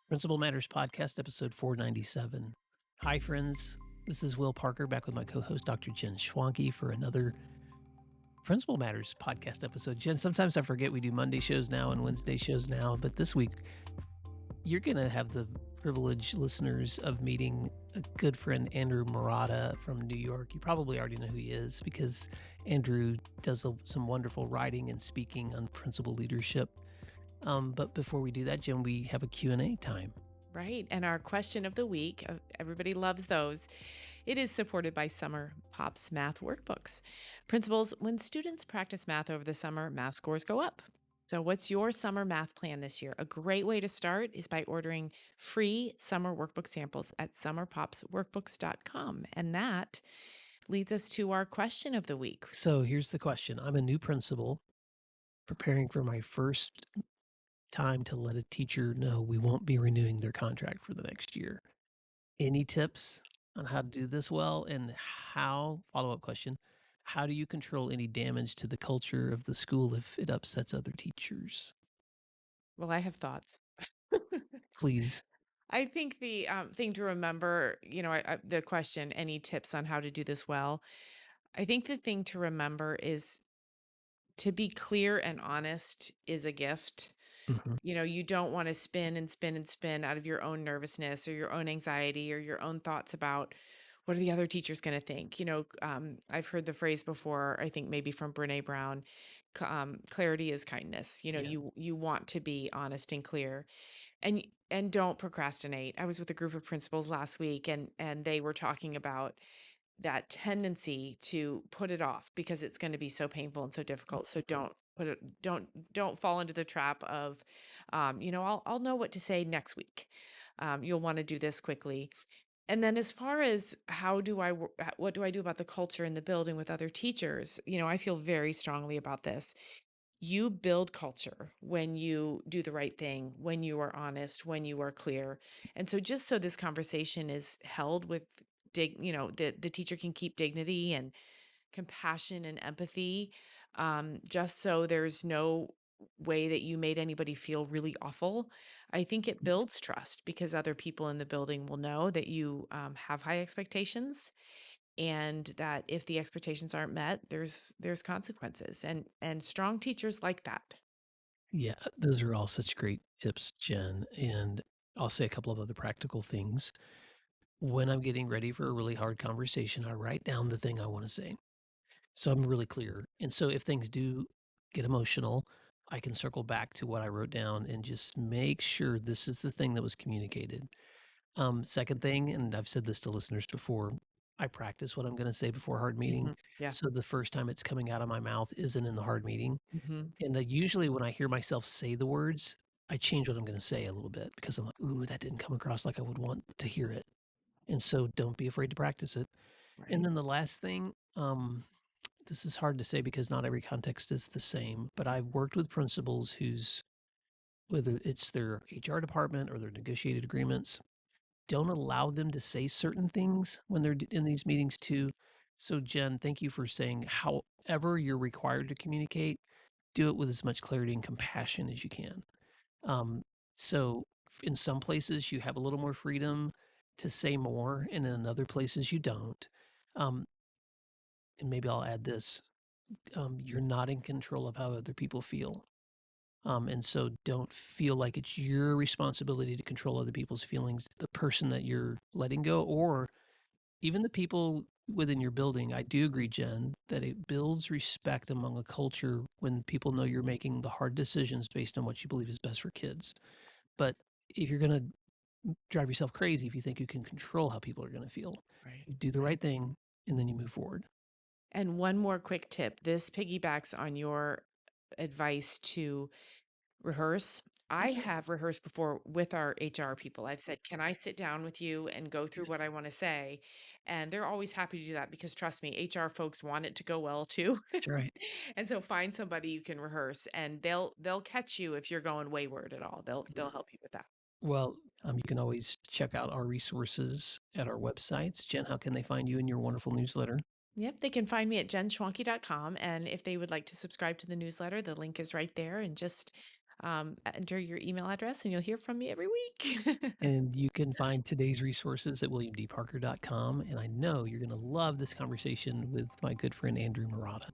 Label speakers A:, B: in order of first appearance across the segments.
A: Principal Matters Podcast, episode 497. Hi, friends. This is Will Parker back with my co-host, Dr. Jen Schwanke, for another Principal Matters podcast episode. Jen, sometimes I forget we do Monday shows now and Wednesday shows now, but this week you're going to have the privilege, listeners, of meeting a good friend, Andrew Marotta from New York. You probably already know who he is because Andrew does some wonderful writing and speaking on principal leadership. But before we do that, Jen, we have a Q&A time.
B: Right. And our question of the week, everybody loves those. It is supported by Summer Pop's math workbooks. Principals, when students practice math over the summer, math scores go up. So what's your summer math plan this year? A great way to start is by ordering free summer workbook samples at summerpopsworkbooks.com. And that leads us to our question of the week.
A: So here's the question. I'm a new principal preparing for my first time to let a teacher know we won't be renewing their contract for the next year. Any tips on how to do this well? And how, follow-up question, how do you control any damage to the culture of the school if it upsets other teachers?
B: Well, I have thoughts.
A: Please.
B: I think the thing to remember, the question, any tips on how to do this well? I think the thing to remember is to be clear and honest is a gift.
A: Mhm.
B: You don't want to spin and spin and spin out of your own nervousness or your own anxiety or your own thoughts about what are the other teachers going to think. I've heard the phrase before, I think maybe from Brene Brown, clarity is kindness.
A: Yes.
B: You want to be honest and clear. And don't procrastinate. I was with a group of principals last week and they were talking about that tendency to put it off because it's going to be so painful and so difficult. So don't fall into the trap of, I'll know what to say next week. You'll want to do this quickly. And then as far as what do I do about the culture in the building with other teachers? I feel very strongly about this. You build culture when you do the right thing, when you are honest, when you are clear. And so just so this conversation is held with the teacher can keep dignity and compassion and empathy, just so there's no way that you made anybody feel really awful. I think it builds trust because other people in the building will know that you have high expectations and that if the expectations aren't met, there's consequences, and strong teachers like that.
A: Yeah, those are all such great tips, Jen. And I'll say a couple of other practical things. When I'm getting ready for a really hard conversation, I write down the thing I want to say. So I'm really clear. And so if things do get emotional, I can circle back to what I wrote down and just make sure this is the thing that was communicated. Second thing, and I've said this to listeners before, I practice what I'm going to say before a hard meeting.
B: Yeah.
A: So the first time it's coming out of my mouth isn't in the hard meeting.
B: Mm-hmm.
A: And usually when I hear myself say the words, I change what I'm going to say a little bit because I'm like, ooh, that didn't come across like I would want to hear it. And so don't be afraid to practice it.
B: Right.
A: And then the last thing, this is hard to say because not every context is the same, but I've worked with principals whether it's their HR department or their negotiated agreements, don't allow them to say certain things when they're in these meetings too. So Jen, thank you for saying however you're required to communicate, do it with as much clarity and compassion as you can. So in some places you have a little more freedom to say more, and in other places you don't. And maybe I'll add this, you're not in control of how other people feel. And so don't feel like it's your responsibility to control other people's feelings, the person that you're letting go, or even the people within your building. I do agree, Jen, that it builds respect among a culture when people know you're making the hard decisions based on what you believe is best for kids. But if you're going to drive yourself crazy, if you think you can control how people are going to feel,
B: Right.
A: you do the right thing and then you move forward.
B: And one more quick tip. This piggybacks on your advice to rehearse. I have rehearsed before with our HR people. I've said, can I sit down with you and go through what I want to say? And they're always happy to do that because trust me, HR folks want it to go well too.
A: That's right.
B: And so find somebody you can rehearse and they'll catch you if you're going wayward at all. They'll help you with that.
A: Well, you can always check out our resources at our websites. Jen, how can they find you in your wonderful newsletter?
B: Yep, they can find me at jenschwanke.com. And if they would like to subscribe to the newsletter, the link is right there. And just Enter your email address and you'll hear from me every week.
A: And you can find today's resources at williamdparker.com. And I know you're going to love this conversation with my good friend Andrew Marotta.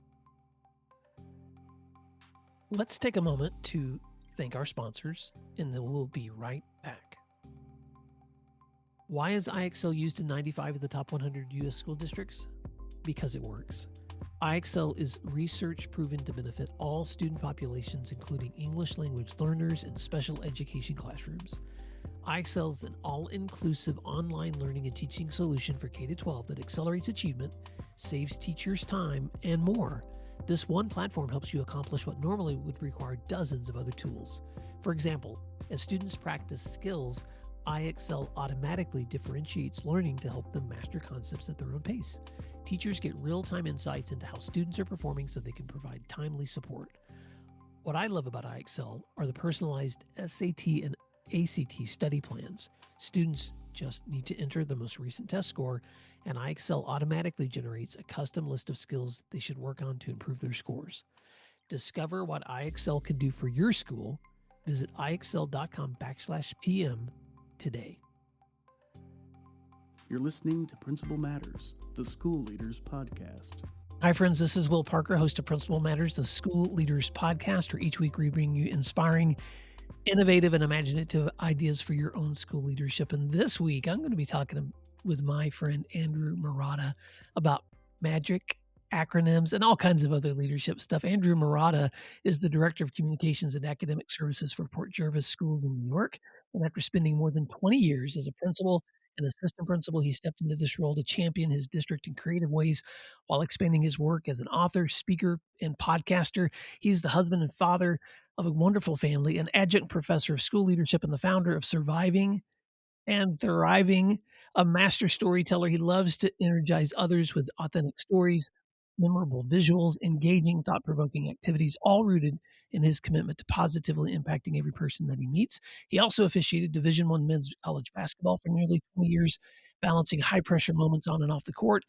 A: Let's take a moment to thank our sponsors, and then we'll be right back. Why is IXL used in 95 of the top 100 U.S. school districts? Because it works. IXL is research proven to benefit all student populations, including English language learners and special education classrooms. IXL is an all-inclusive online learning and teaching solution for K-12 that accelerates achievement, saves teachers time, and more. This one platform helps you accomplish what normally would require dozens of other tools. For example, as students practice skills, IXL automatically differentiates learning to help them master concepts at their own pace. Teachers get real-time insights into how students are performing so they can provide timely support. What I love about IXL are the personalized SAT and ACT study plans. Students just need to enter the most recent test score, and IXL automatically generates a custom list of skills they should work on to improve their scores. Discover what IXL can do for your school. Visit IXL.com/PM today.
C: You're listening to Principal Matters, the School Leaders Podcast.
A: Hi, friends. This is Will Parker, host of Principal Matters, the School Leaders Podcast, where each week we bring you inspiring, innovative, and imaginative ideas for your own school leadership. And this week, I'm going to be talking with my friend Andrew Marotta about magic, acronyms, and all kinds of other leadership stuff. Andrew Marotta is the Director of Communications and Academic Services for Port Jervis Schools in New York. And after spending more than 20 years as a principal and assistant principal, he stepped into this role to champion his district in creative ways while expanding his work as an author, speaker, and podcaster. He's the husband and father of a wonderful family, an adjunct professor of school leadership, and the founder of Surviving and Thriving, a master storyteller. He loves to energize others with authentic stories, memorable visuals, engaging, thought-provoking activities, all rooted in his commitment to positively impacting every person that he meets. He also officiated Division I men's college basketball for nearly 20 years, balancing high-pressure moments on and off the court,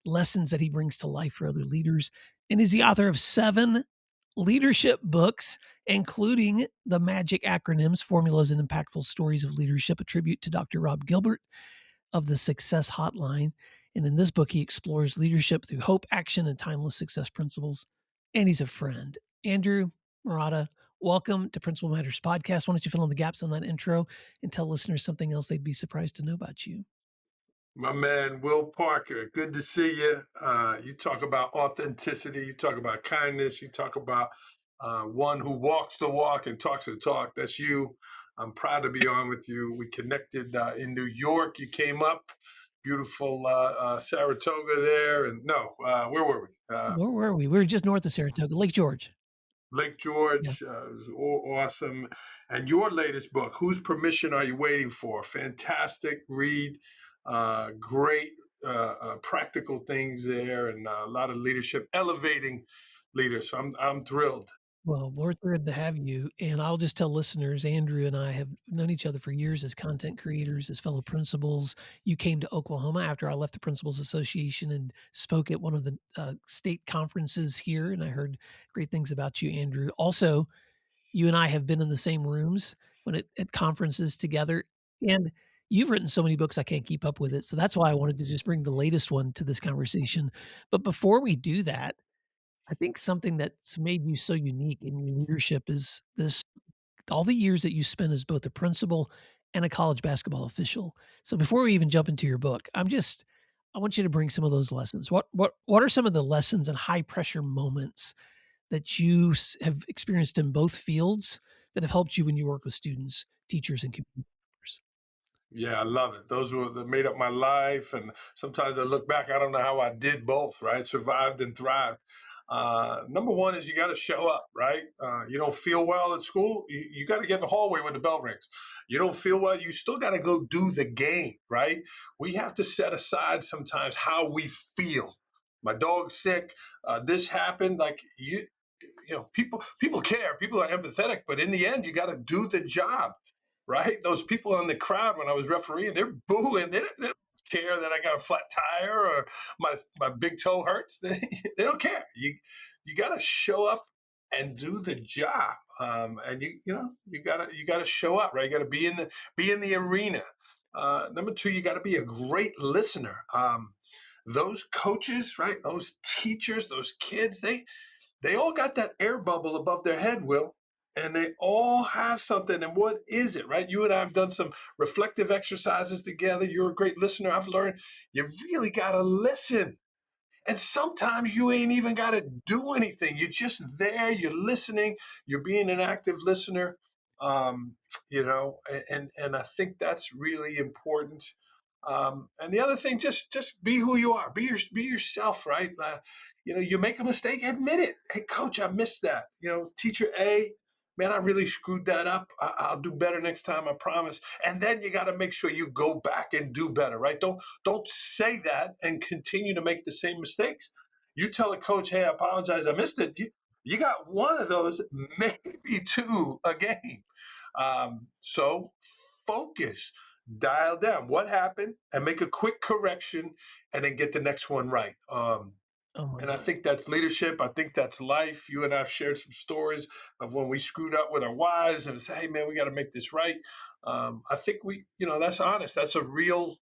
A: lessons that he brings to life for other leaders, and is the author of 7 leadership books, including The Magic Acronyms, Formulas and Impactful Stories of Leadership, a tribute to Dr. Rob Gilbert of the Success Hotline. And in this book, he explores leadership through hope, action, and timeless success principles. And he's a friend. Andrew Marotta, welcome to Principal Matters Podcast. Why don't you fill in the gaps on that intro and tell listeners something else they'd be surprised to know about you?
D: My man, Will Parker, good to see you. You talk about authenticity, you talk about kindness, you talk about one who walks the walk and talks the talk. That's you. I'm proud to be on with you. We connected in New York. You came up, beautiful Saratoga there. And no, where were we?
A: Where were we? We were just north of Saratoga, Lake George.
D: Lake George, it was awesome. And your latest book, Whose Permission Are You Waiting For? Fantastic read, great practical things there, and a lot of leadership, elevating leaders. So I'm thrilled.
A: Well, we're thrilled to have you. And I'll just tell listeners, Andrew and I have known each other for years as content creators, as fellow principals. You came to Oklahoma after I left the Principals Association and spoke at one of the state conferences here. And I heard great things about you, Andrew. Also, you and I have been in the same rooms at conferences together. And you've written so many books, I can't keep up with it. So that's why I wanted to just bring the latest one to this conversation. But before we do that, I think something that's made you so unique in your leadership is all the years that you spent as both a principal and a college basketball official. So before we even jump into your book, I want you to bring some of those lessons. What are some of the lessons and high pressure moments that you have experienced in both fields that have helped you when you work with students, teachers, and community members?
D: Yeah, I love it. Those that made up my life. And sometimes I look back, I don't know how I did both, right? Survived and thrived. Number one is you got to show up, right? You don't feel well at school, you got to get in the hallway when the bell rings. You don't feel well, you still got to go do the game, right? We have to set aside sometimes how we feel. My dog's sick. This happened. Like people care. People are empathetic, but in the end, you got to do the job, right? Those people in the crowd when I was refereeing, they're booing. They don't care that I got a flat tire or my big toe hurts. They don't care. You got to show up and do the job. And you gotta show up, right? You gotta be in the arena. Number two, you gotta be a great listener. Those coaches, right? Those teachers, those kids, they all got that air bubble above their head, Will, and they all have something. And what is it, right? You and I have done some reflective exercises together. You're a great listener. I've learned you really gotta listen. And sometimes you ain't even got to do anything. You're just there. You're listening. You're being an active listener. Um, and I think that's really important. And the other thing, just be who you are. Be yourself, right? You make a mistake, admit it. Hey, coach, I missed that. Teacher A, man, I really screwed that up. I'll do better next time, I promise. And then you got to make sure you go back and do better, right? Don't say that and continue to make the same mistakes. You tell a coach, hey, I apologize, I missed it. You got one of those, maybe two a game. So focus, dial down what happened, and make a quick correction, and then get the next one right.
A: Oh my
D: And I
A: God.
D: think that's leadership. I think that's life. You and I have shared some stories of when we screwed up with our wives and say, hey, man, we got to make this right. I think that's honest. That's a real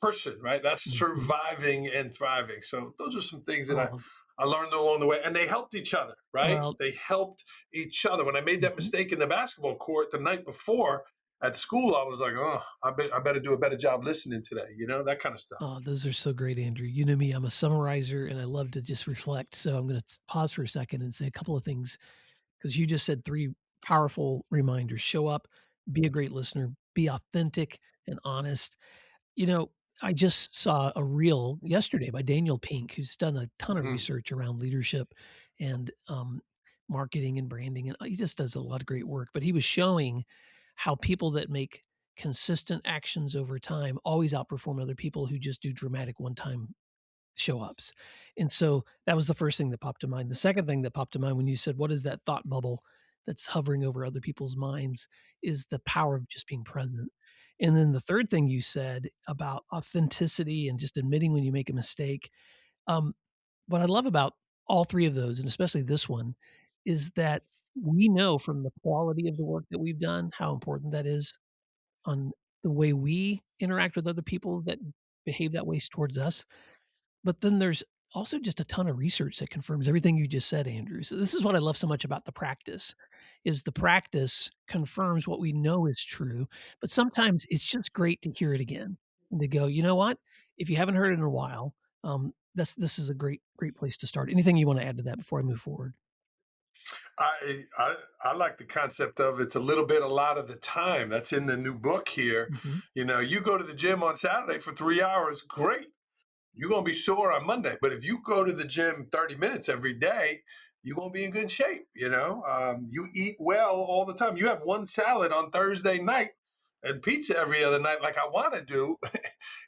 D: person, right? That's
A: Mhm.
D: surviving and thriving. So those are some things that
A: Oh,
D: I learned along the way. And they helped each other, right?
A: well,
D: They helped each other. When I made that
A: mhm.
D: mistake in the basketball court the night before at school, I was like, oh, I better do a better job listening today, that kind of stuff.
A: Oh, those are so great, Andrew. You know me, I'm a summarizer and I love to just reflect. So I'm going to pause for a second and say a couple of things because you just said three powerful reminders: show up, be a great listener, be authentic and honest. You know, I just saw a reel yesterday by Daniel Pink, who's done a ton of
D: Mhm.
A: research around leadership and marketing and branding. And he just does a lot of great work. But he was showing how people that make consistent actions over time always outperform other people who just do dramatic one time show ups. And so that was the first thing that popped to mind. The second thing that popped to mind when you said, what is that thought bubble that's hovering over other people's minds, is the power of just being present. And then the third thing you said about authenticity and just admitting when you make a mistake. Um, what I love about all three of those, and especially this one, is that we know from the quality of the work that we've done how important that is on the way we interact with other people that behave that way towards us. But then there's also just a ton of research that confirms everything you just said, Andrew. So this is what I love so much about the practice, is the practice confirms what we know is true, but sometimes it's just great to hear it again and to go, you know what? If you haven't heard it in a while, this is a great place to start. Anything you want to add to that before I move forward?
D: I like the concept of it's a little bit a lot of the time. That's in the new book here.
A: Mhm.
D: You go to the gym on Saturday for 3 hours, great. You're gonna be sore on Monday. But if you go to the gym 30 minutes every day, you're gonna be in good shape. You eat well all the time. You have one salad on Thursday night and pizza every other night, like I want to do.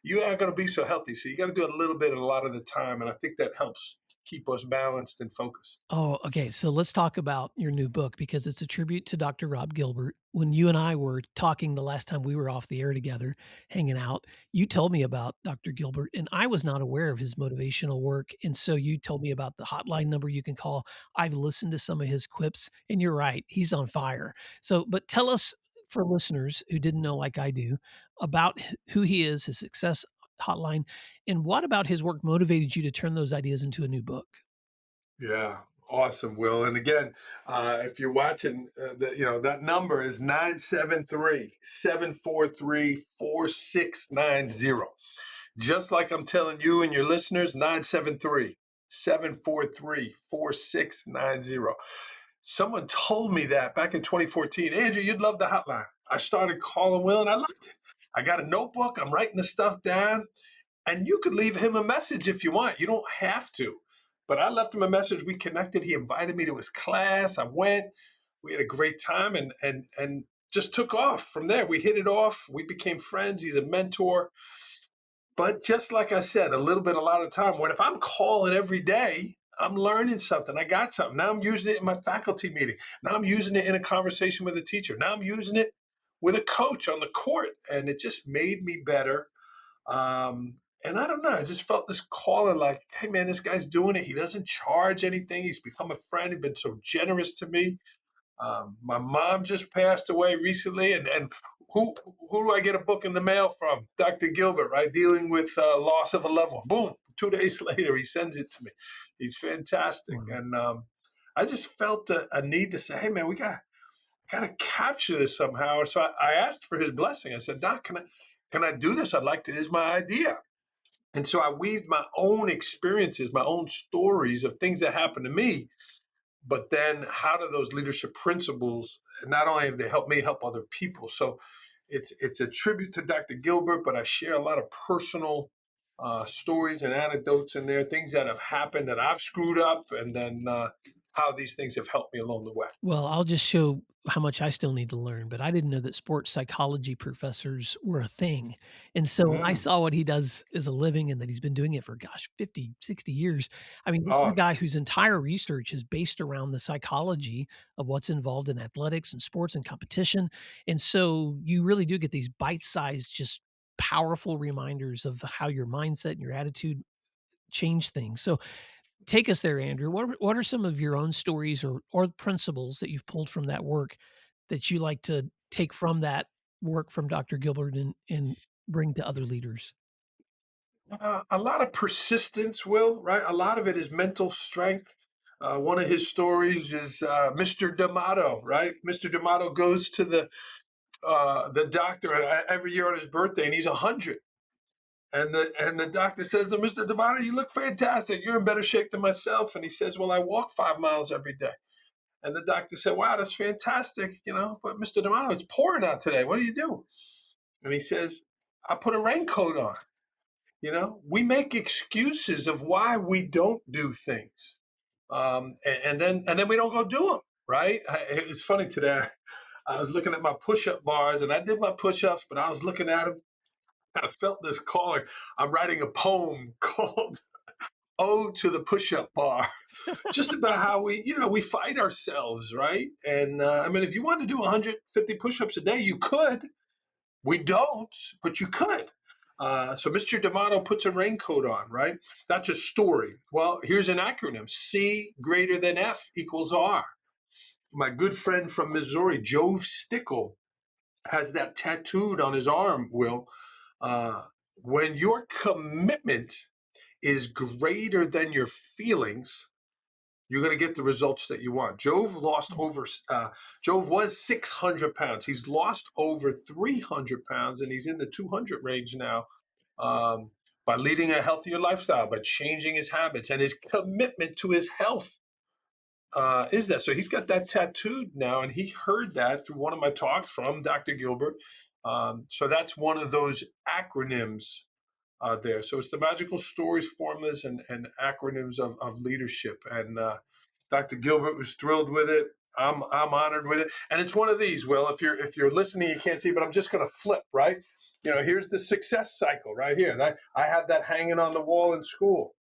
D: You aren't gonna be so healthy. So you got to do a little bit a lot of the time, and I think that helps keep us balanced and focused.
A: Oh, okay. So let's talk about your new book because it's a tribute to Dr. Rob Gilbert. When you and I were talking the last time we were off the air together, hanging out, you told me about Dr. Gilbert, and I was not aware of his motivational work. And so you told me about the hotline number you can call. I've listened to some of his quips, and you're right, he's on fire. So, but tell us, for listeners who didn't know like I do, about who he is, his success hotline, and what about his work motivated you to turn those ideas into a new book?
D: Yeah, awesome, Will. And again, if you're watching, that number is 973-743-4690. Just like I'm telling you and your listeners, 973-743-4690. Someone told me that back in 2014. Andrew, you'd love the hotline. I started calling Will and I loved it. I got a notebook. I'm writing the stuff down. And you could leave him a message if you want. You don't have to. But I left him a message. We connected. He invited me to his class. I went. We had a great time and just took off from there. We hit it off. We became friends. He's a mentor. But just like I said, a lot of time. When if I'm calling every day, I'm learning something. I got something. Now I'm using it in my faculty meeting. Now I'm using it in a conversation with a teacher. Now I'm using it with a coach on the court. And it just made me better. And I don't know, I just felt this calling like, hey man, this guy's doing it. He doesn't charge anything. He's become a friend. He's been so generous to me. My mom just passed away recently, and who who do I get a book in the mail from? Dr. Gilbert, right? Dealing with loss of a loved one. Boom! 2 days later, he sends it to me. He's fantastic,
A: Wow.
D: and I just felt a need to say, "Hey, man, we got to capture this somehow." So I asked for his blessing. I said, "Doc, can I do this? I'd like to. This is my idea." And so I weaved my own experiences, my own stories of things that happened to me, but then how do those leadership principles not only have they helped me help other people? So it's a tribute to Dr. Gilbert, but I share a lot of personal stories and anecdotes in there, things that have happened that I've screwed up, and then how these things have helped me along the way.
A: Well, I'll just show how much I still need to learn, but I didn't know that sports psychology professors were a thing. And so when I
D: Mm.
A: saw what he does as a living and that he's been doing it for, gosh, 50, 60 years. I mean, this is a
D: Oh,
A: guy whose entire research is based around the psychology of what's involved in athletics and sports and competition. And so you really do get these bite-sized, just powerful reminders of how your mindset and your attitude change things. So take us there, Andrew. What are some of your own stories or principles that you've pulled from that work that you like to take from that work from Dr. Gilbert and bring to other leaders?
D: a lot of persistence, Will, right? A lot of it is mental strength. One of his stories is Mr. D'Amato, right? Mr. D'Amato goes to the doctor every year on his birthday, and he's 100. And the doctor says to Mr. D'Amato, "You look fantastic. You're in better shape than myself." And he says, "Well, I walk 5 miles every day." And the doctor said, "Wow, that's fantastic, but Mr. D'Amato, it's pouring out today. What do you do?" And he says, "I put a raincoat on." We make excuses of why we don't do things, and then we don't go do them. Right? It's funny today. I was looking at my push-up bars, and I did my push-ups, but I was looking at them. I felt this calling. I'm writing a poem called "Ode to the Push-Up Bar," just about how we fight ourselves, right? And I mean, if you wanted to do 150 push-ups a day, you could. We don't, but you could. So Mr. D'Amato puts a raincoat on, right? That's a story. Well, here's an acronym: C greater than F equals R. My good friend from Missouri, Jove Stickle, has that tattooed on his arm, Will. Uh, when your commitment is greater than your feelings, you're going to get the results that you want. Jove was 600 pounds. He's lost over 300 pounds, and he's in the 200 range now, by leading a healthier lifestyle, by changing his habits and his commitment to his health. Is that so? He's got that tattooed now, and he heard that through one of my talks from Dr. Gilbert. So that's one of those acronyms there. So it's the magical stories, formulas, and acronyms of leadership. And Dr. Gilbert was thrilled with it. I'm honored with it. And it's one of these. Well, if you're listening, you can't see, but I'm just going to flip. Right. Here's the success cycle right here. And I had that hanging on the wall in school.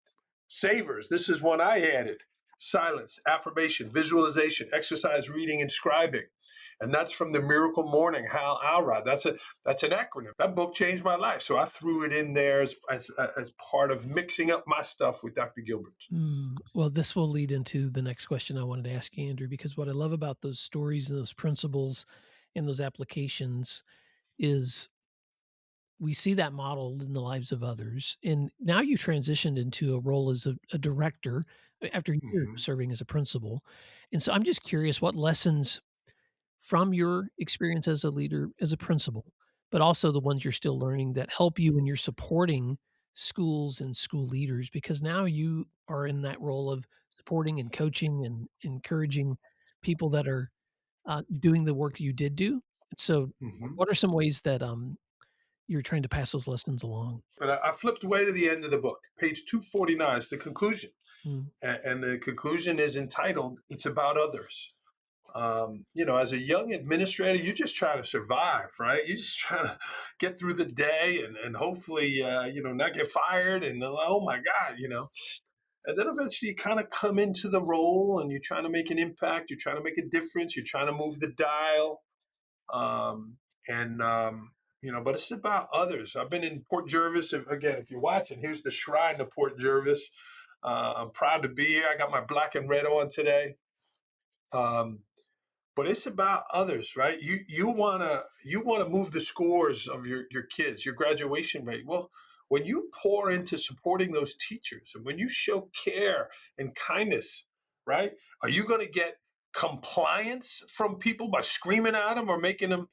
D: Savers. This is one I added: silence, affirmation, visualization, exercise, reading, and scribing. And that's from the Miracle Morning, Hal Alrod. That's an acronym. That book changed my life. So I threw it in there as part of mixing up my stuff with Dr. Gilbert.
A: Well, this will lead into the next question I wanted to ask you, Andrew, because what I love about those stories and those principles and those applications is we see that modeled in the lives of others. And now you transitioned into a role as a director after years of
D: Mm-hmm.
A: serving as a principal. And so I'm just curious what lessons from your experience as a leader, as a principal, but also the ones you're still learning that help you when you're supporting schools and school leaders, because now you are in that role of supporting and coaching and encouraging people that are doing the work you did do. So,
D: Mm-hmm.
A: what are some ways that you're trying to pass those lessons along?
D: But I flipped way to the end of the book, page 249. It's the conclusion.
A: Mm.
D: And the conclusion is entitled, "It's About Others." As a young administrator, you're just trying to survive, right? You're just trying to get through the day and hopefully, not get fired. And oh my God. And then eventually you kind of come into the role and you're trying to make an impact. You're trying to make a difference. You're trying to move the dial. Um, and but it's about others. I've been in Port Jervis. Again, if you're watching, here's the shrine to Port Jervis. I'm proud to be here. I got my black and red on today. But it's about others, right? You wanna move the scores of your kids, your graduation rate. Well, when you pour into supporting those teachers and when you show care and kindness, right? Are you going to get compliance from people by screaming at them or making them,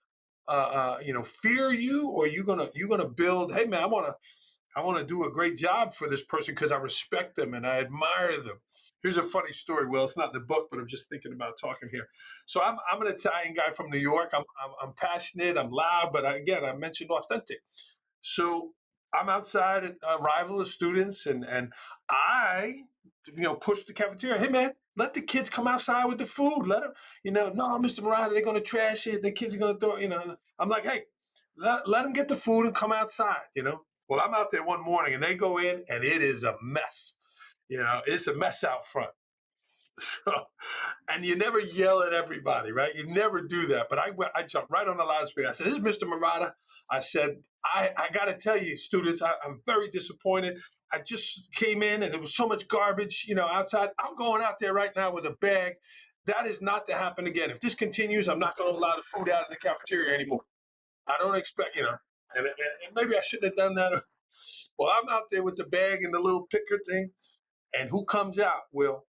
D: fear you, or you gonna build? Hey, man, I want to do a great job for this person because I respect them and I admire them. Here's a funny story. Well, it's not in the book, but I'm just thinking about talking here. So I'm an Italian guy from New York. I'm passionate. I'm loud, but again, I mentioned authentic. So I'm outside at arrival of students, and I, push the cafeteria. Hey, man, let the kids come outside with the food. Let them, no, Mr. Marotta, they're going to trash it. The kids are going to throw. I'm like, hey, let them get the food and come outside. Well, I'm out there one morning, and they go in, and it is a mess. It's a mess out front. So, and you never yell at everybody, right? You never do that. But I jumped right on the loudspeaker. I said, "This is Mr. Marotta." I said, I got to tell you, students, I'm very disappointed. I just came in and there was so much garbage, outside. I'm going out there right now with a bag. That is not to happen again. If this continues, I'm not going to allow the food out of the cafeteria anymore. I don't expect. And maybe I shouldn't have done that. Well, I'm out there with the bag and the little picker thing. And who comes out? Well,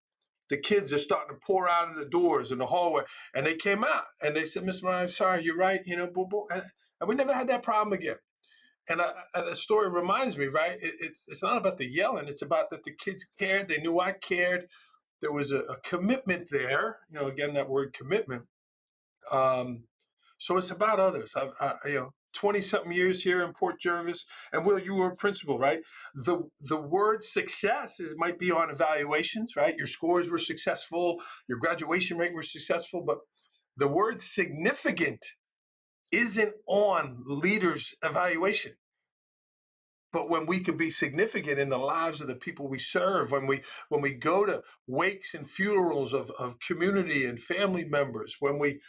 D: the kids are starting to pour out of the doors in the hallway. And they came out and they said, "Mr. Ryan, I'm sorry, you're right, boo boo." And we never had that problem again. And the story reminds me, right? It's not about the yelling. It's about that the kids cared. They knew I cared. There was a commitment there. Again, that word commitment. Um, so it's about others. 20 something years here in Port Jervis. And Will, you were a principal, right? The word success might be on evaluations, right? Your scores were successful, your graduation rate was successful, but the word significant isn't on leaders' evaluation. But when we can be significant in the lives of the people we serve, when we go to wakes and funerals of community and family members, when we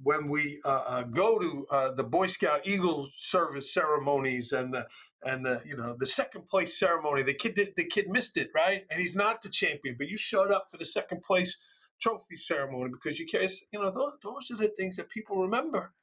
D: go to the Boy Scout Eagle service ceremonies and the second place ceremony, the kid missed it, right? And he's not the champion, but you showed up for the second place trophy ceremony because you care. Those are the things that people remember,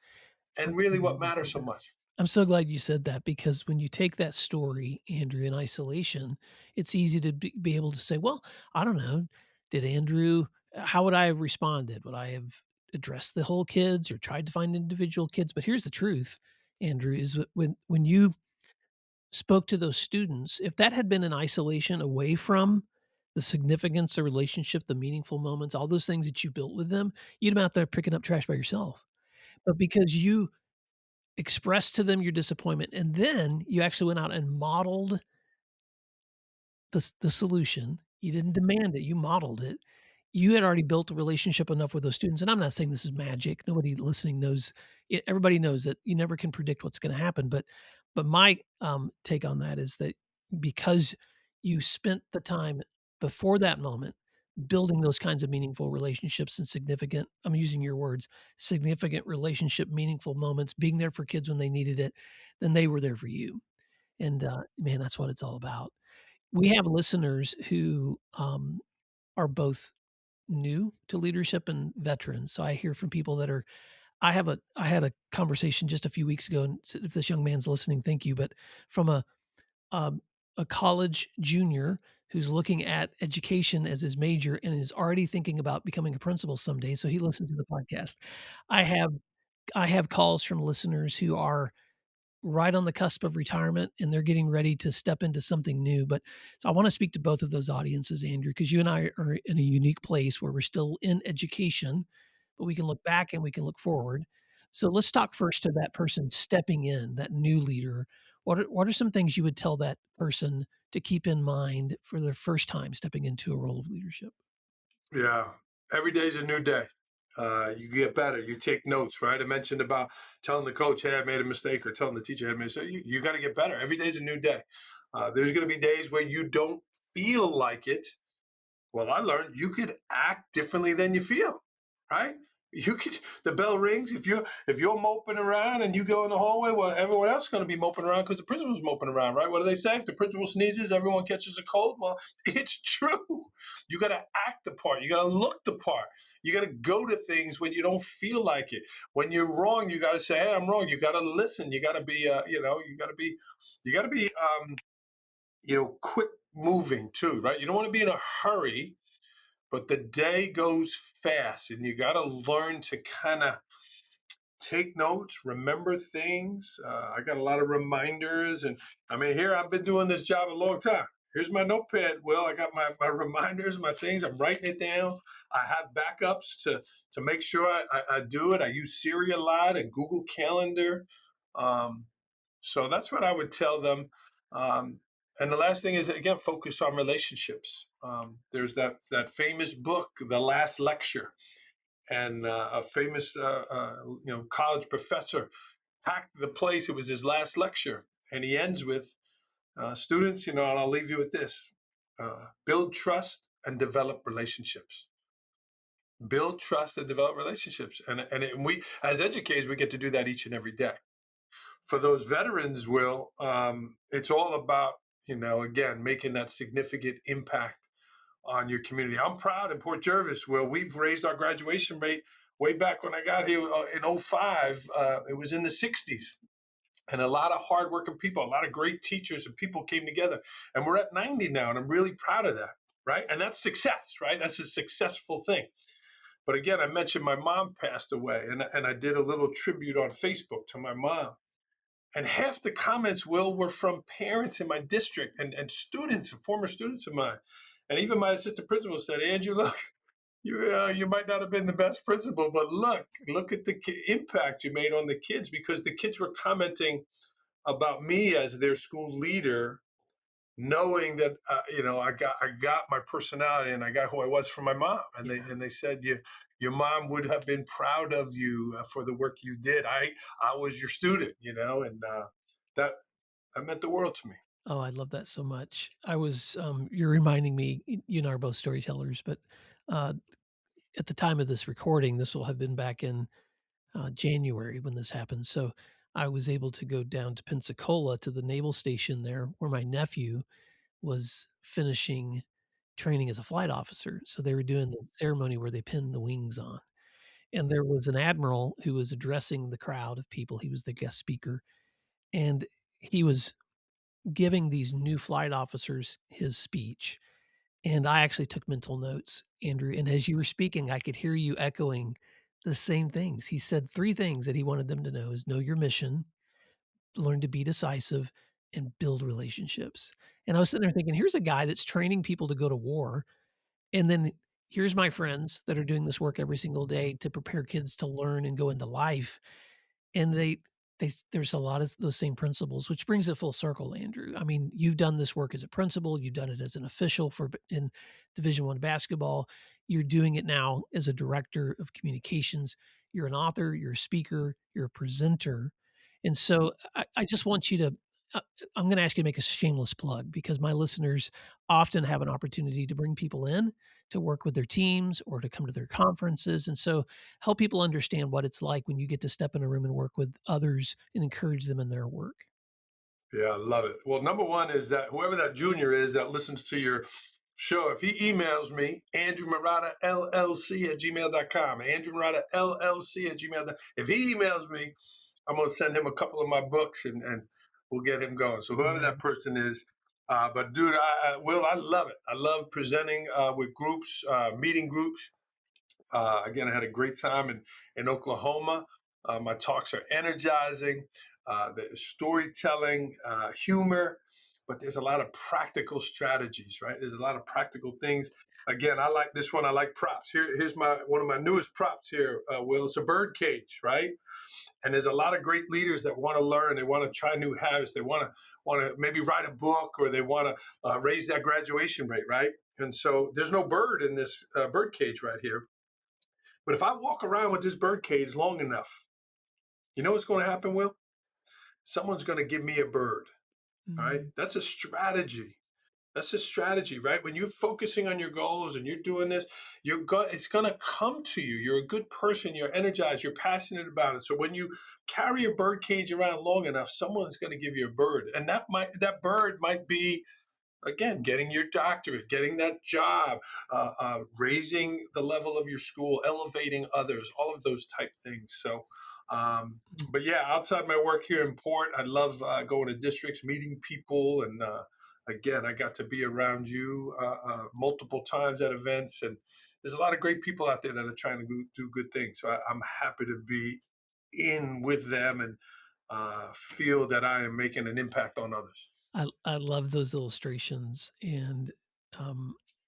D: and really what matters so much.
A: I'm so glad you said that because when you take that story, Andrew, in isolation, it's easy to be able to say, well, I don't know, did Andrew, how would I have responded? Would I have addressed the whole kids or tried to find individual kids? But here's the truth, Andrew, is when you spoke to those students, if that had been in isolation away from the significance, the relationship, the meaningful moments, all those things that you built with them, you'd have been out there picking up trash by yourself. But because you expressed to them your disappointment, and then you actually went out and modeled the solution. You didn't demand it, you modeled it. You had already built a relationship enough with those students, and I'm not saying this is magic. Nobody listening knows everybody knows that you never can predict what's gonna happen, but my, take on that is that because you spent the time before that moment building those kinds of meaningful relationships and significant I'm using your words, significant relationship, meaningful moments, being there for kids when they needed it, then they were there for you, and, man, that's what it's all about. We have listeners who, are both new to leadership and veterans. So I hear from people that are I had a conversation just a few weeks ago, and if this young man's listening, thank you, but from um, a college junior who's looking at education as his major and is already thinking about becoming a principal someday, so he listens to the podcast. I have I have calls from listeners who are right on the cusp of retirement and they're getting ready to step into something new. But so I want to speak to both of those audiences, Andrew, because you and I are in a unique place where we're still in education, but we can look back and we can look forward. So let's talk first to that person stepping in, that new leader. What are some things you would tell that person to keep in mind for their first time stepping into a role of leadership?
D: Yeah, every day is a new day. You get better. You take notes, right? I mentioned about telling the coach, "Hey, I made a mistake," or telling the teacher, "Hey, I made a mistake." You got to get better. Every day is a new day. There's going to be days where you don't feel like it. Well, I learned you could act differently than you feel, right? The bell rings. If you're moping around and you go in the hallway, well, everyone else is going to be moping around because the principal's moping around, right? What do they say? If the principal sneezes, everyone catches a cold. Well, it's true. You got to act the part. You got to look the part. You got to go to things when you don't feel like it. When you're wrong, you got to say, "Hey, I'm wrong." You got to listen. You got to be, quick moving too, right? You don't want to be in a hurry, but the day goes fast, and you got to learn to kind of take notes, remember things. I got a lot of reminders, and I mean, here I've been doing this job a long time. Here's my notepad. Well, I got my reminders, my things. I'm writing it down. I have backups to make sure I do it. I use Siri a lot and Google Calendar. Um, so that's what I would tell them. And the last thing is, again, focus on relationships. There's that famous book, The Last Lecture, and a famous college professor packed the place. It was his last lecture, and he ends with, students, and I'll leave you with this: build trust and develop relationships. Build trust and develop relationships, and we as educators we get to do that each and every day. For those veterans, Will, it's all about again making that significant impact on your community. I'm proud in Port Jervis, where we've raised our graduation rate way back when I got here in '05. It was in the 60s. And a lot of hardworking people, a lot of great teachers and people came together. And we're at 90 now, and I'm really proud of that, right? And that's success, right? That's a successful thing. But again, I mentioned my mom passed away, and I did a little tribute on Facebook to my mom. And half the comments, Will, were from parents in my district and students, former students of mine. And even my assistant principal said, Andrew, look, you might not have been the best principal, but look at the impact you made on the kids, because the kids were commenting about me as their school leader, knowing that I got my personality and I got who I was from my mom, and they said your mom would have been proud of you for the work you did. I was your student, and that meant the world to me.
A: Oh, I love that so much. I was, you're reminding me, you and I are both storytellers, but uh, at the time of this recording, this will have been back in January when this happened. So I was able to go down to Pensacola to the naval station there where my nephew was finishing training as a flight officer. So they were doing the ceremony where they pinned the wings on. And there was an admiral who was addressing the crowd of people. He was the guest speaker. And he was giving these new flight officers his speech. And I actually took mental notes, Andrew. And as you were speaking, I could hear you echoing the same things. He said 3 things that he wanted them to know is know your mission, learn to be decisive, and build relationships. And I was sitting there thinking, here's a guy that's training people to go to war. And then here's my friends that are doing this work every single day to prepare kids to learn and go into life. And there's a lot of those same principles, which brings it full circle, Andrew. I mean, you've done this work as a principal, you've done it as an official in Division I basketball. You're doing it now as a director of communications. You're an author, you're a speaker, you're a presenter. And so I just want you to, I'm going to ask you to make a shameless plug, because my listeners often have an opportunity to bring people in to work with their teams or to come to their conferences. And so help people understand what it's like when you get to step in a room and work with others and encourage them in their work.
D: Yeah, I love it. Well, number one is that whoever that junior is that listens to your show, if he emails me, Andrew Marotta LLC at gmail.com, Andrew Marotta LLC at gmail.com. If he emails me, I'm going to send him a couple of my books, and we'll get him going. So whoever that person is, but dude, Will, I love it. I love presenting with groups, meeting groups. Again, I had a great time in Oklahoma. My talks are energizing, there's storytelling, humor, but there's a lot of practical strategies, right? There's a lot of practical things. Again, I like this one. I like props. Here's one of my newest props here, Will. It's a bird cage, right? And there's a lot of great leaders that want to learn. They want to try new habits. They want to maybe write a book, or they want to raise that graduation rate, right? And so there's no bird in this bird cage right here. But if I walk around with this bird cage long enough, you know what's going to happen, Will? Someone's going to give me a bird, right? That's a strategy. That's a strategy, right? When you're focusing on your goals and you're doing this, it's going to come to you. You're a good person. You're energized. You're passionate about it. So when you carry a bird cage around long enough, someone's going to give you a bird, and that bird might be, again, getting your doctorate, getting that job, raising the level of your school, elevating others, all of those type things. So, but yeah, outside my work here in Port, I love going to districts, meeting people, and again, I got to be around you multiple times at events, and there's a lot of great people out there that are trying to do good things. So I'm happy to be in with them and feel that I am making an impact on others.
A: I love those illustrations, and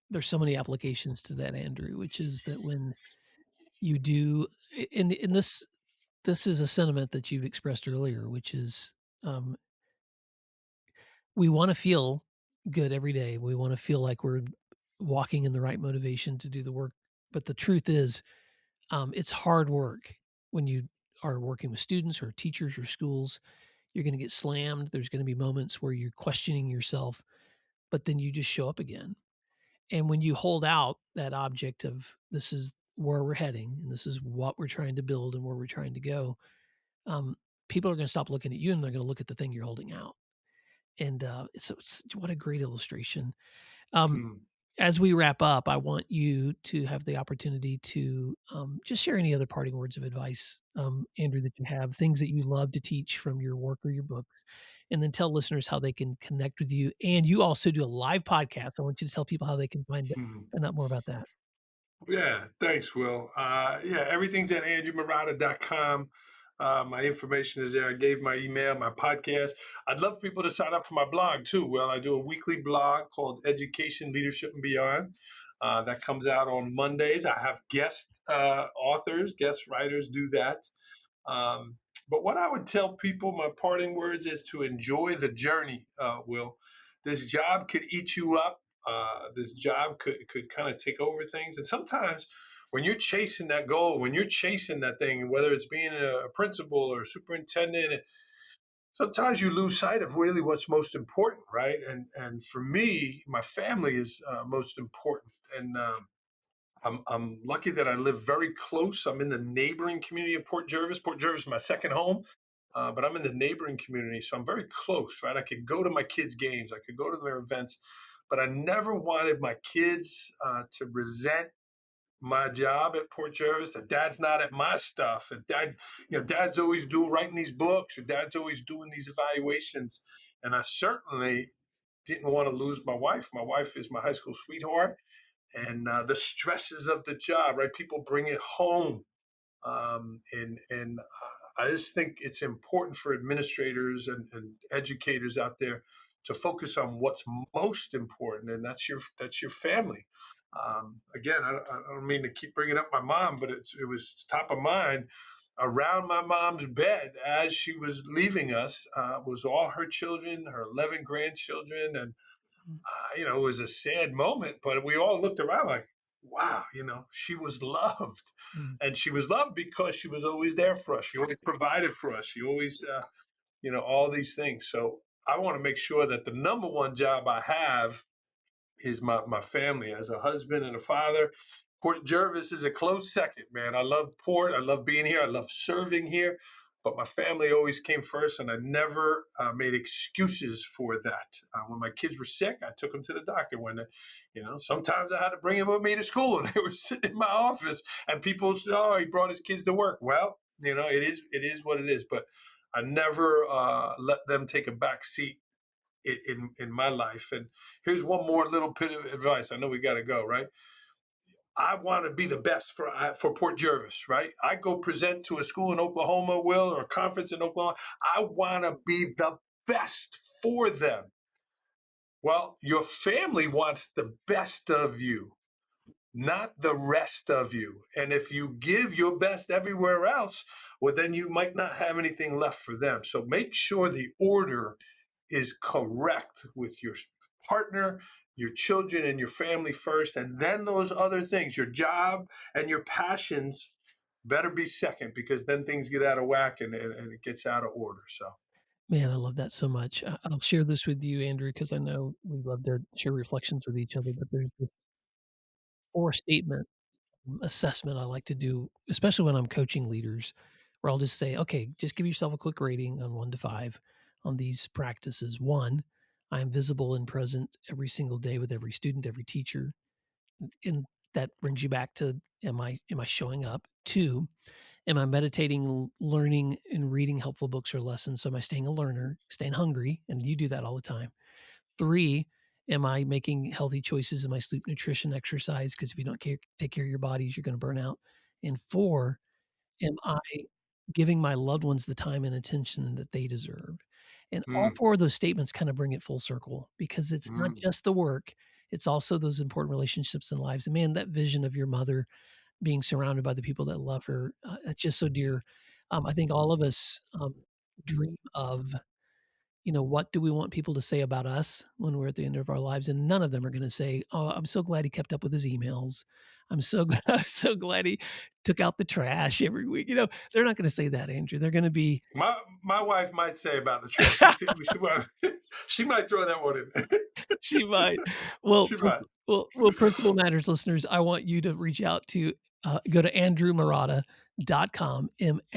A: there's so many applications to that, Andrew, which is that when you do, in this is a sentiment that you've expressed earlier, which is we want to feel good every day. We want to feel like we're walking in the right motivation to do the work. But the truth is, it's hard work when you are working with students or teachers or schools. You're going to get slammed. There's going to be moments where you're questioning yourself, but then you just show up again. And when you hold out that object of this is where we're heading and this is what we're trying to build and where we're trying to go, people are going to stop looking at you and they're going to look at the thing you're holding out. And it's what a great illustration. As we wrap up, I want you to have the opportunity to just share any other parting words of advice, Andrew, that you have, things that you love to teach from your work or your books, and then tell listeners how they can connect with you. And you also do a live podcast. I want you to tell people how they can find out more about that.
D: Yeah, thanks, Will. Yeah, everything's at andrewmarotta.com. My information is there. I gave my email, my podcast. I'd love people to sign up for my blog too. Well, I do a weekly blog called Education, Leadership, and Beyond. That comes out on Mondays. I have guest authors, guest writers do that. But what I would tell people, my parting words, is to enjoy the journey, Will. This job could eat you up. This job could kind of take over things. And sometimes when you're chasing that goal, when you're chasing that thing, whether it's being a principal or a superintendent, sometimes you lose sight of really what's most important, right? And for me, my family is most important. And I'm lucky that I live very close. I'm in the neighboring community of Port Jervis. Port Jervis is my second home, but I'm in the neighboring community, so I'm very close, right? I could go to my kids' games, I could go to their events, but I never wanted my kids to resent my job at Port Jervis. That dad's not at my stuff, and dad's always writing these books, or dad's always doing these evaluations, and I certainly didn't want to lose my wife. My wife is my high school sweetheart, and the stresses of the job, right? People bring it home, and I just think it's important for administrators and educators out there to focus on what's most important, and that's your family. Again, I don't mean to keep bringing up my mom, but it was top of mind. Around my mom's bed as she was leaving us was all her children, her 11 grandchildren, and it was a sad moment, but we all looked around like, wow, she was loved. And she was loved because she was always there for us. She always provided for us. She always, all these things. So I want to make sure that the number one job I have is my family as a husband and a father. Port Jervis is a close second, man. I love Port. I love being here. I love serving here. But my family always came first, and I never made excuses for that. When my kids were sick, I took them to the doctor. Sometimes I had to bring them with me to school, and they were sitting in my office, and people said, "Oh, he brought his kids to work." Well, it is what it is. But I never let them take a back seat in my life. And here's one more little bit of advice. I know we got to go, right? I want to be the best for Port Jervis, right? I go present to a school in Oklahoma, Will, or a conference in Oklahoma. I want to be the best for them. Well, your family wants the best of you, not the rest of you. And if you give your best everywhere else, well, then you might not have anything left for them. So make sure the order is correct with your partner, your children, and your family first. And then those other things, your job and your passions, better be second, because then things get out of whack and it gets out of order. So
A: Man, I love that so much. I'll share this with you, Andrew, because I know we love to share reflections with each other, but there's this 4-statement assessment I like to do, especially when I'm coaching leaders, where I'll just say, okay, just give yourself a quick rating on 1 to 5 on these practices. 1, I am visible and present every single day with every student, every teacher. And that brings you back to, am I showing up? 2, am I meditating, learning, and reading helpful books or lessons? So am I staying a learner, staying hungry? And you do that all the time. 3, am I making healthy choices in my sleep, nutrition, exercise? Because if you don't take care of your bodies, you're going to burn out. And 4, am I giving my loved ones the time and attention that they deserve? And all
D: Mm,
A: 4 of those statements kind of bring it full circle, because it's not
D: mm,
A: just the work, it's also those important relationships in lives. And man, that vision of your mother being surrounded by the people that love her, it's just so dear. I think all of us dream of, what do we want people to say about us when we're at the end of our lives? And none of them are going to say, "Oh, I'm so glad he kept up with his emails. I'm so glad, I'm so glad he took out the trash every week." They're not going to say that, Andrew. They're going to be,
D: my wife might say about the trash. She might throw that one in.
A: she might. Well,
D: She might.
A: Principal Matters listeners, I want you to reach out to, go to andrewmarotta.com, Marotta,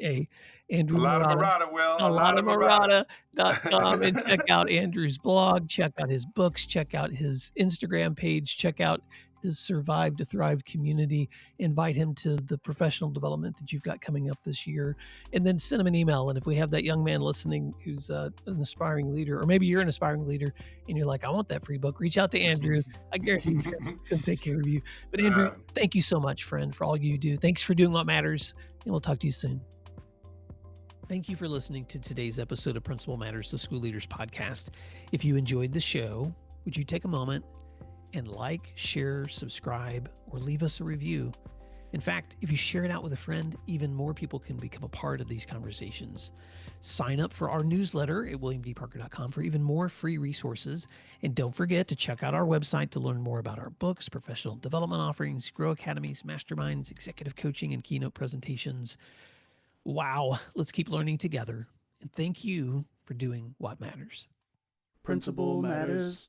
D: A
A: Andrew
D: lot of
A: Marotta,
D: Marotta, Will.
A: a
D: A
A: lot
D: lot
A: of
D: of Marotta.
A: Marotta.com, and check out Andrew's blog, check out his books, check out his Instagram page, check out his Survive to Thrive community, invite him to the professional development that you've got coming up this year, and then send him an email. And if we have that young man listening who's an aspiring leader, or maybe you're an aspiring leader and you're like, I want that free book, reach out to Andrew. I guarantee he's going to take care of you. But Andrew, thank you so much, friend, for all you do. Thanks for doing what matters, and we'll talk to you soon. Thank you for listening to today's episode of Principal Matters, the School Leaders Podcast. If you enjoyed the show, would you take a moment and like, share, subscribe, or leave us a review? In fact, if you share it out with a friend, even more people can become a part of these conversations. Sign up for our newsletter at williamdparker.com for even more free resources. And don't forget to check out our website to learn more about our books, professional development offerings, Grow Academies, masterminds, executive coaching, and keynote presentations. Wow, let's keep learning together. And thank you for doing what matters.
C: Principal Matters.